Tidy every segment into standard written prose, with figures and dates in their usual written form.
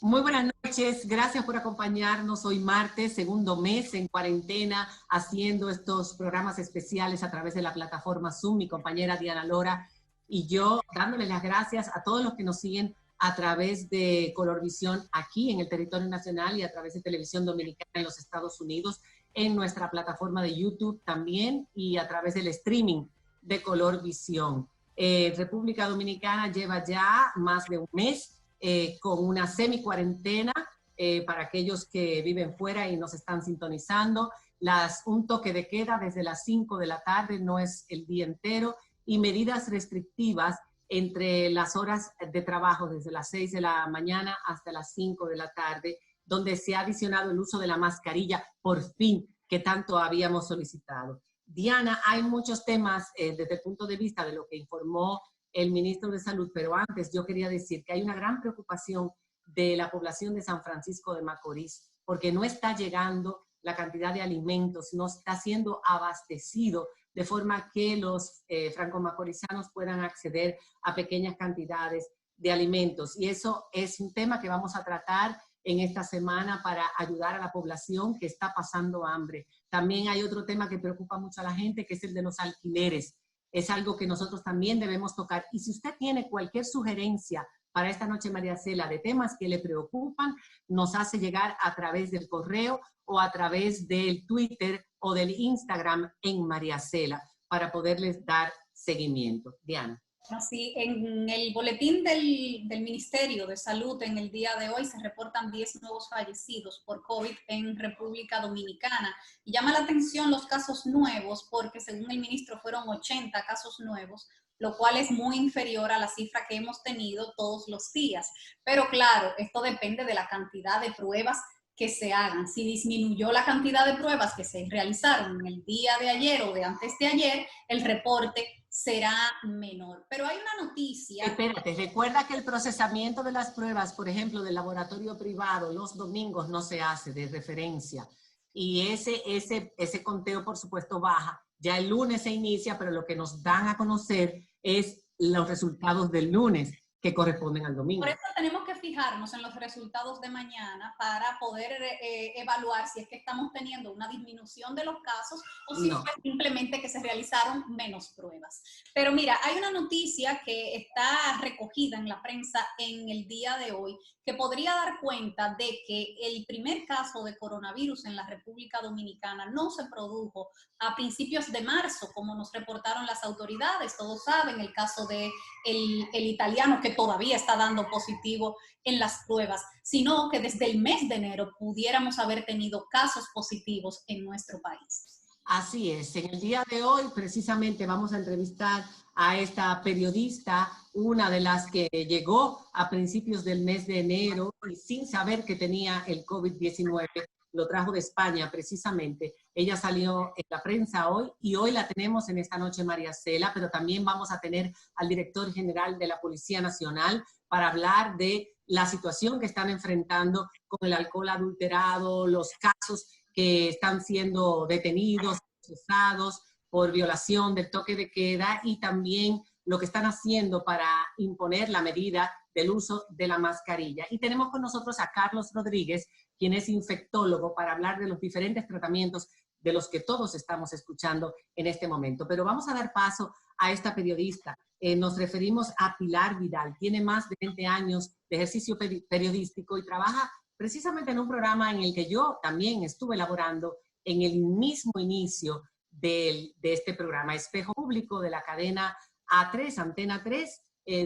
Muy buenas noches, gracias por acompañarnos hoy martes, segundo mes en cuarentena, haciendo estos programas especiales a través de la plataforma Zoom. Mi compañera Diana Lora y yo dándoles las gracias a todos los que nos siguen a través de Colorvisión aquí en el territorio nacional y a través de Televisión Dominicana en los Estados Unidos, en nuestra plataforma de YouTube también y a través del streaming de Colorvisión. República Dominicana lleva ya más de un mes con una semi-cuarentena para aquellos que viven fuera y nos están sintonizando. Un toque de queda desde las 5 de la tarde, no es el día entero, y medidas restrictivas entre las horas de trabajo, desde las 6 de la mañana hasta las 5 de la tarde, donde se ha adicionado el uso de la mascarilla, por fin, que tanto habíamos solicitado. Diana, hay muchos temas desde el punto de vista de lo que informó el ministro de Salud, pero antes yo quería decir que hay una gran preocupación de la población de San Francisco de Macorís, porque no está llegando la cantidad de alimentos, no está siendo abastecido de forma que los franco-macorizanos puedan acceder a pequeñas cantidades de alimentos. Y eso es un tema que vamos a tratar en esta semana para ayudar a la población que está pasando hambre. También hay otro tema que preocupa mucho a la gente, que es el de los alquileres. Es algo que nosotros también debemos tocar. Y si usted tiene cualquier sugerencia para esta noche, María Cela, de temas que le preocupan, nos hace llegar a través del correo o a través del Twitter o del Instagram en María Cela para poderles dar seguimiento. Diana. Así, en el boletín del Ministerio de Salud en el día de hoy se reportan 10 nuevos fallecidos por COVID en República Dominicana. Y llama la atención los casos nuevos porque según el ministro fueron 80 casos nuevos, lo cual es muy inferior a la cifra que hemos tenido todos los días. Pero claro, esto depende de la cantidad de pruebas que se hagan. Si disminuyó la cantidad de pruebas que se realizaron en el día de ayer o de antes de ayer, el reporte será menor. Pero hay una noticia. Espérate, recuerda que el procesamiento de las pruebas, por ejemplo, del laboratorio privado, los domingos no se hace de referencia. Y ese conteo, por supuesto, baja. Ya el lunes se inicia, pero lo que nos dan a conocer es los resultados del lunes que corresponden al domingo. Por eso tenemos que fijarnos en los resultados de mañana para poder evaluar si es que estamos teniendo una disminución de los casos o si fue simplemente que se realizaron menos pruebas. Pero mira, hay una noticia que está recogida en la prensa en el día de hoy que podría dar cuenta de que el primer caso de coronavirus en la República Dominicana no se produjo a principios de marzo, como nos reportaron las autoridades. Todos saben el caso de el italiano que todavía está dando positivo en las pruebas, sino que desde el mes de enero pudiéramos haber tenido casos positivos en nuestro país. Así es, en el día de hoy precisamente vamos a entrevistar a esta periodista, una de las que llegó a principios del mes de enero y sin saber que tenía el COVID-19, lo trajo de España precisamente. Ella salió en la prensa hoy y hoy la tenemos en esta noche María Cela, pero también vamos a tener al director general de la Policía Nacional para hablar de la situación que están enfrentando con el alcohol adulterado, los casos que están siendo detenidos, procesados por violación del toque de queda y también lo que están haciendo para imponer la medida del uso de la mascarilla. Y tenemos con nosotros a Carlos Rodríguez, quien es infectólogo, para hablar de los diferentes tratamientos de los que todos estamos escuchando en este momento. Pero vamos a dar paso a esta periodista. Nos referimos a Pilar Vidal. Tiene más de 20 años de ejercicio periodístico y trabaja precisamente en un programa en el que yo también estuve elaborando en el mismo inicio de este programa, Espejo Público de la cadena A3, Antena 3,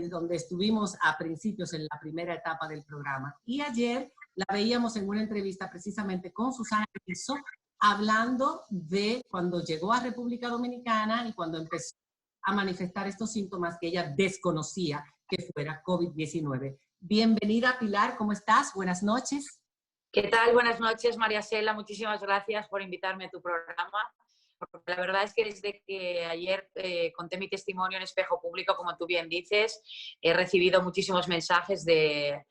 donde estuvimos a principios en la primera etapa del programa. Y ayer la veíamos en una entrevista precisamente con Susana Rizzo, hablando de cuando llegó a República Dominicana y cuando empezó a manifestar estos síntomas que ella desconocía que fuera COVID-19. Bienvenida, Pilar, ¿cómo estás? Buenas noches. ¿Qué tal? Buenas noches, María Cela. Muchísimas gracias por invitarme a tu programa. Porque la verdad es que desde que ayer conté mi testimonio en Espejo Público, como tú bien dices, he recibido muchísimos mensajes de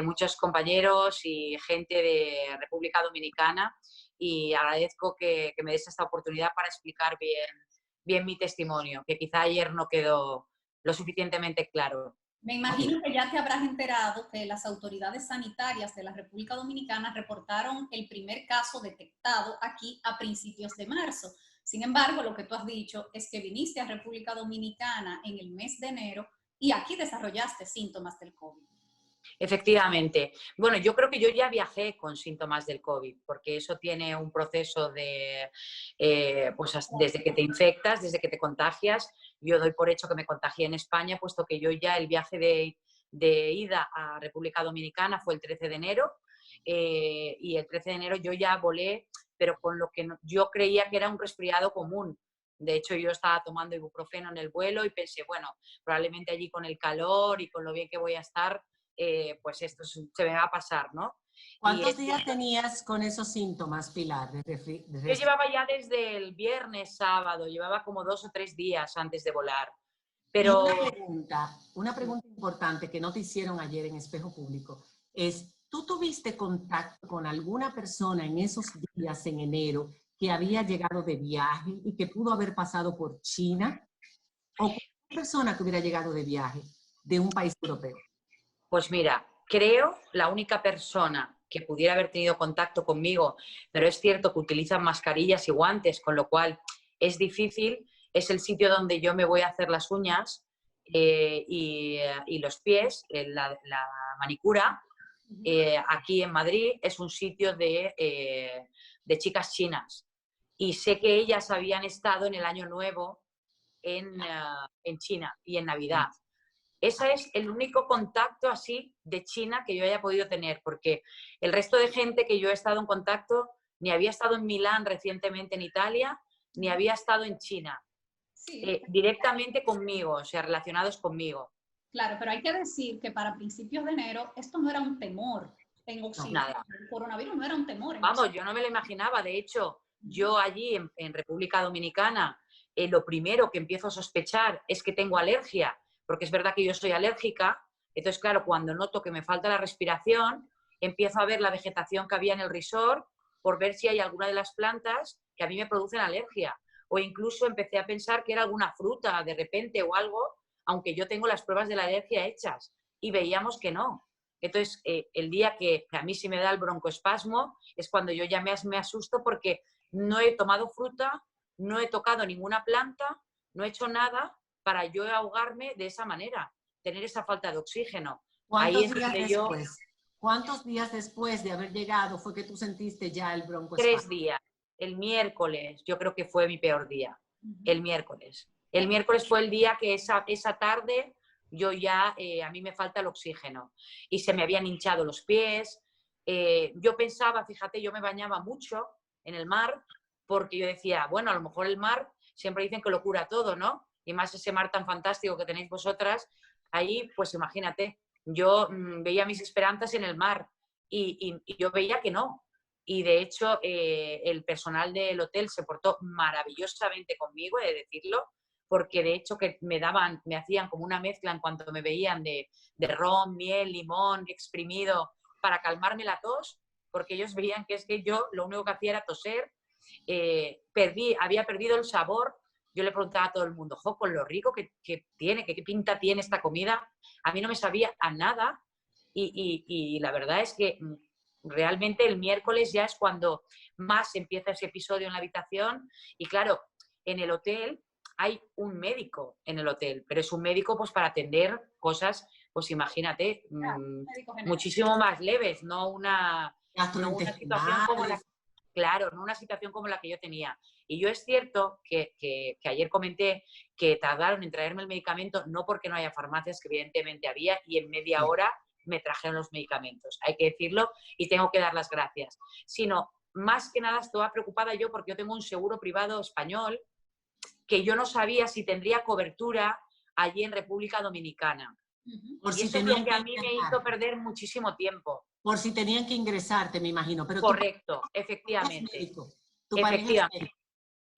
muchos compañeros y gente de República Dominicana y agradezco que me des esta oportunidad para explicar bien mi testimonio, que quizá ayer no quedó lo suficientemente claro. Me imagino que ya te habrás enterado que las autoridades sanitarias de la República Dominicana reportaron el primer caso detectado aquí a principios de marzo. Sin embargo, lo que tú has dicho es que viniste a República Dominicana en el mes de enero y aquí desarrollaste síntomas del COVID. Efectivamente. Bueno, yo creo que yo ya viajé con síntomas del COVID, porque eso tiene un proceso de, pues desde que te infectas, desde que te contagias. Yo doy por hecho que me contagié en España, puesto que yo ya el viaje de ida a República Dominicana fue el 13 de enero y el 13 de enero yo ya volé, pero con lo que yo creía que era un resfriado común. De hecho, yo estaba tomando ibuprofeno en el vuelo y pensé, bueno, probablemente allí con el calor y con lo bien que voy a estar, pues esto se me va a pasar, ¿no? ¿Cuántos días tenías con esos síntomas, Pilar? Yo llevaba ya desde el viernes, sábado, llevaba como 2 o 3 días antes de volar. Pero... Y una pregunta importante que no te hicieron ayer en Espejo Público es, ¿tú tuviste contacto con alguna persona en esos días en enero que había llegado de viaje y que pudo haber pasado por China? ¿O cualquier persona que hubiera llegado de viaje de un país europeo? Pues mira, creo la única persona que pudiera haber tenido contacto conmigo, pero es cierto que utilizan mascarillas y guantes, con lo cual es difícil, es el sitio donde yo me voy a hacer las uñas y los pies, la manicura. Aquí en Madrid es un sitio de chicas chinas y sé que ellas habían estado en el Año Nuevo en China y en Navidad. Ese es el único contacto así de China que yo haya podido tener, porque el resto de gente que yo he estado en contacto ni había estado en Milán recientemente en Italia, ni había estado en China. Sí. Directamente conmigo, o sea, relacionados conmigo. Claro, pero hay que decir que para principios de enero esto no era un temor en Occidente. No, nada. El coronavirus no era un temor. Vamos, yo no me lo imaginaba. De hecho, yo allí en República Dominicana, lo primero que empiezo a sospechar es que tengo alergia, porque es verdad que yo soy alérgica. Entonces, claro, cuando noto que me falta la respiración, empiezo a ver la vegetación que había en el resort por ver si hay alguna de las plantas que a mí me producen alergia. O incluso empecé a pensar que era alguna fruta de repente o algo, aunque yo tengo las pruebas de la alergia hechas y veíamos que no. Entonces, el día que a mí sí me da el broncoespasmo es cuando yo ya me asusto porque no he tomado fruta, no he tocado ninguna planta, no he hecho nada para yo ahogarme de esa manera, tener esa falta de oxígeno. ¿Cuántos días después de haber llegado fue que tú sentiste ya el broncoespasmo? 3 días. El miércoles, yo creo que fue mi peor día. El miércoles. El miércoles fue el día que esa tarde yo ya, a mí me falta el oxígeno. Y se me habían hinchado los pies. Yo pensaba, fíjate, yo me bañaba mucho en el mar porque yo decía, bueno, a lo mejor el mar, siempre dicen que lo cura todo, ¿no? Y más ese mar tan fantástico que tenéis vosotras, ahí, pues imagínate, yo veía mis esperanzas en el mar y yo veía que no. Y de hecho, el personal del hotel se portó maravillosamente conmigo, he de decirlo, porque de hecho que me hacían como una mezcla en cuanto me veían de ron, miel, limón, exprimido, para calmarme la tos, porque ellos veían que es que yo lo único que hacía era toser, había perdido el sabor. Yo le preguntaba a todo el mundo, jo, con lo rico que tiene, qué pinta tiene esta comida, a mí no me sabía a nada y la verdad es que realmente el miércoles ya es cuando más empieza ese episodio en la habitación y claro, en el hotel hay un médico en el hotel, pero es un médico pues para atender cosas, pues imagínate, muchísimo más leves, no una situación como la, claro, no una situación como la que yo tenía. Y yo es cierto que ayer comenté que tardaron en traerme el medicamento, no porque no haya farmacias, que evidentemente había, y en media hora me trajeron los medicamentos, hay que decirlo, y tengo que dar las gracias. Sino, más que nada estaba preocupada yo porque yo tengo un seguro privado español que yo no sabía si tendría cobertura allí en República Dominicana. Por y si eso es lo que a mí me hizo perder muchísimo tiempo. Por si tenían que ingresarte, me imagino. Pero correcto, efectivamente. Efectivamente.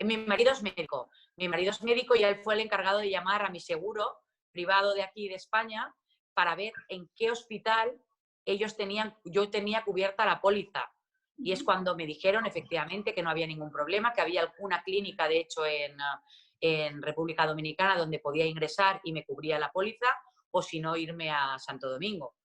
Mi marido es médico. Mi marido es médico y él fue el encargado de llamar a mi seguro privado de aquí de España para ver en qué hospital yo tenía cubierta la póliza. Y es cuando me dijeron efectivamente que no había ningún problema, que había alguna clínica, de hecho, en República Dominicana donde podía ingresar y me cubría la póliza, o si no irme a Santo Domingo.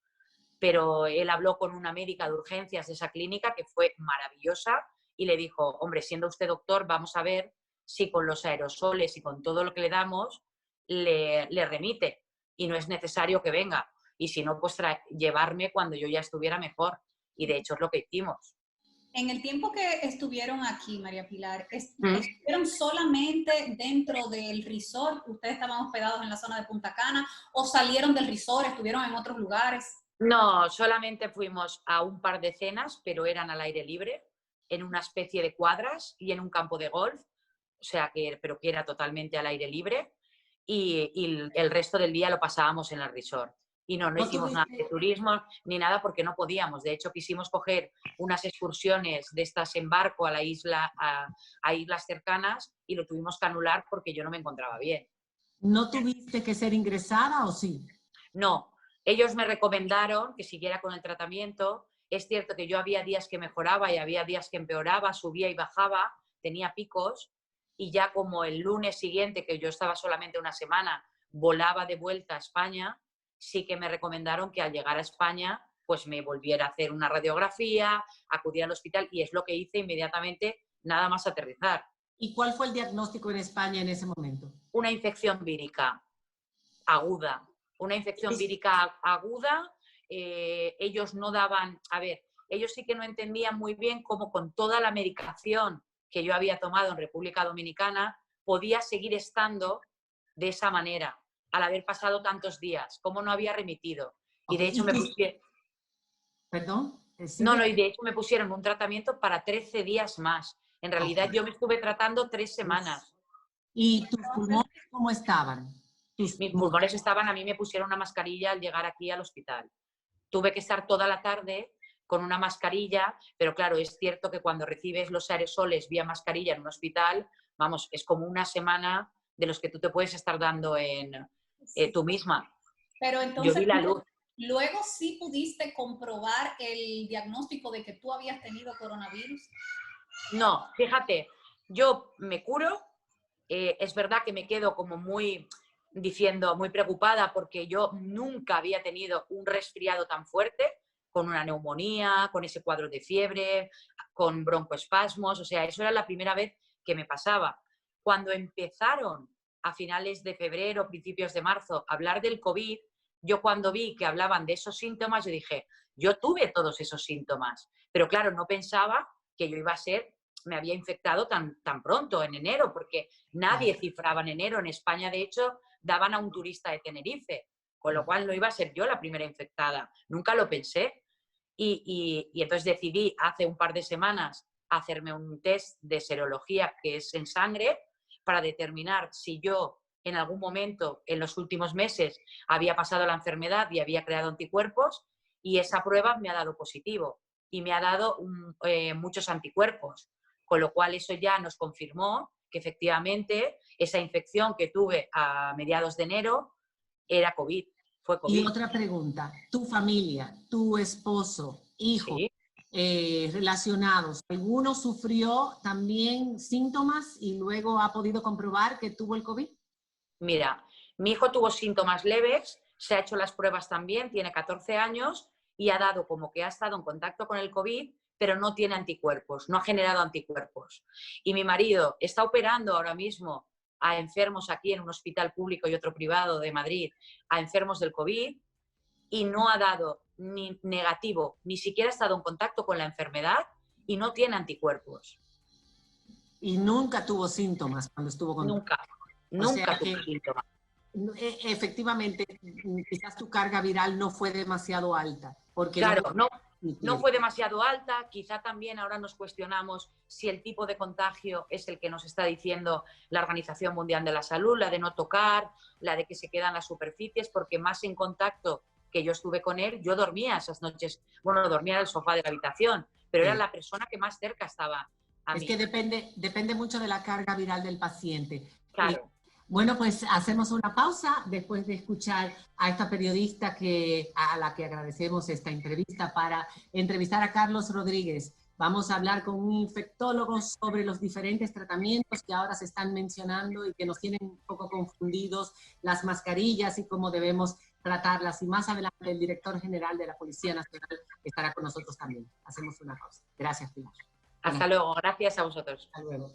Pero él habló con una médica de urgencias de esa clínica que fue maravillosa y le dijo, hombre, siendo usted doctor, vamos a ver si con los aerosoles y con todo lo que le damos le remite y no es necesario que venga. Y si no, pues llevarme cuando yo ya estuviera mejor. Y de hecho es lo que hicimos. En el tiempo que estuvieron aquí, María Pilar, ¿estuvieron solamente dentro del resort? ¿Ustedes estaban hospedados en la zona de Punta Cana o salieron del resort, estuvieron en otros lugares? No, solamente fuimos a un par de cenas, pero eran al aire libre, en una especie de cuadras y en un campo de golf, o sea, pero que era totalmente al aire libre, y el resto del día lo pasábamos en el resort. Y no hicimos nada de turismo ni nada porque no podíamos. De hecho, quisimos coger unas excursiones de estas en barco a la isla, a islas cercanas, y lo tuvimos que anular porque yo no me encontraba bien. ¿No tuviste que ser ingresada o sí? No, ellos me recomendaron que siguiera con el tratamiento. Es cierto que yo había días que mejoraba y había días que empeoraba, subía y bajaba, tenía picos, y ya como el lunes siguiente, que yo estaba solamente una semana, volaba de vuelta a España, sí que me recomendaron que al llegar a España pues me volviera a hacer una radiografía, acudir al hospital, y es lo que hice inmediatamente, nada más aterrizar. ¿Y cuál fue el diagnóstico en España en ese momento? Una infección vírica aguda. Una infección vírica aguda. Ellos no daban, a ver, ellos sí que no entendían muy bien cómo con toda la medicación que yo había tomado en República Dominicana podía seguir estando de esa manera al haber pasado tantos días, cómo no había remitido. Y de hecho me pusieron... ¿Perdón? No, y de hecho me pusieron un tratamiento para 13 días más. En realidad yo me estuve tratando 3 semanas. ¿Y tus pulmones cómo estaban? Mis pulmones estaban, a mí me pusieron una mascarilla al llegar aquí al hospital. Tuve que estar toda la tarde con una mascarilla, pero claro, es cierto que cuando recibes los aerosoles vía mascarilla en un hospital, vamos, es como una semana de los que tú te puedes estar dando tú misma. Pero entonces, yo vi la luz. ¿Luego sí pudiste comprobar el diagnóstico de que tú habías tenido coronavirus? No, fíjate, yo me curo, es verdad que me quedo como muy preocupada porque yo nunca había tenido un resfriado tan fuerte, con una neumonía, con ese cuadro de fiebre, con broncoespasmos, o sea, eso era la primera vez que me pasaba. Cuando empezaron a finales de febrero, principios de marzo, a hablar del COVID, yo cuando vi que hablaban de esos síntomas, yo dije, yo tuve todos esos síntomas, pero claro, no pensaba que yo iba a ser, me había infectado tan pronto, en enero, porque nadie cifraba en enero. En España, de hecho, daban a un turista de Tenerife, con lo cual no iba a ser yo la primera infectada. Nunca lo pensé. Y entonces decidí hace un par de semanas hacerme un test de serología, que es en sangre, para determinar si yo en algún momento en los últimos meses había pasado la enfermedad y había creado anticuerpos, y esa prueba me ha dado positivo y me ha dado muchos anticuerpos, con lo cual eso ya nos confirmó que efectivamente esa infección que tuve a mediados de enero era COVID, fue COVID. Y otra pregunta, ¿tu familia, tu esposo, hijo, sí, relacionados, alguno sufrió también síntomas y luego ha podido comprobar que tuvo el COVID? Mira, mi hijo tuvo síntomas leves, se ha hecho las pruebas también, tiene 14 años y ha dado como que ha estado en contacto con el COVID, pero no tiene anticuerpos, no ha generado anticuerpos. Y mi marido está operando ahora mismo a enfermos aquí en un hospital público y otro privado de Madrid, a enfermos del COVID, y no ha dado ni negativo, ni siquiera ha estado en contacto con la enfermedad y no tiene anticuerpos. Y nunca tuvo síntomas cuando estuvo con... Nunca tuvo síntomas. Efectivamente, quizás tu carga viral no fue demasiado alta. Porque claro, no fue demasiado alta. Quizá también ahora nos cuestionamos si el tipo de contagio es el que nos está diciendo la Organización Mundial de la Salud, la de no tocar, la de que se quedan las superficies, porque más en contacto que yo estuve con él, yo dormía esas noches, bueno, dormía en el sofá de la habitación, pero era la persona que más cerca estaba a mí. Es que depende mucho de la carga viral del paciente. Claro. Bueno, pues hacemos una pausa después de escuchar a esta periodista a la que agradecemos esta entrevista para entrevistar a Carlos Rodríguez, Vamos a hablar con un infectólogo sobre los diferentes tratamientos que ahora se están mencionando y que nos tienen un poco confundidos, las mascarillas y cómo debemos tratarlas. Y más adelante el director general de la Policía Nacional estará con nosotros también. Hacemos una pausa. Gracias, Pilar. Hasta luego. Gracias a vosotros. Hasta luego.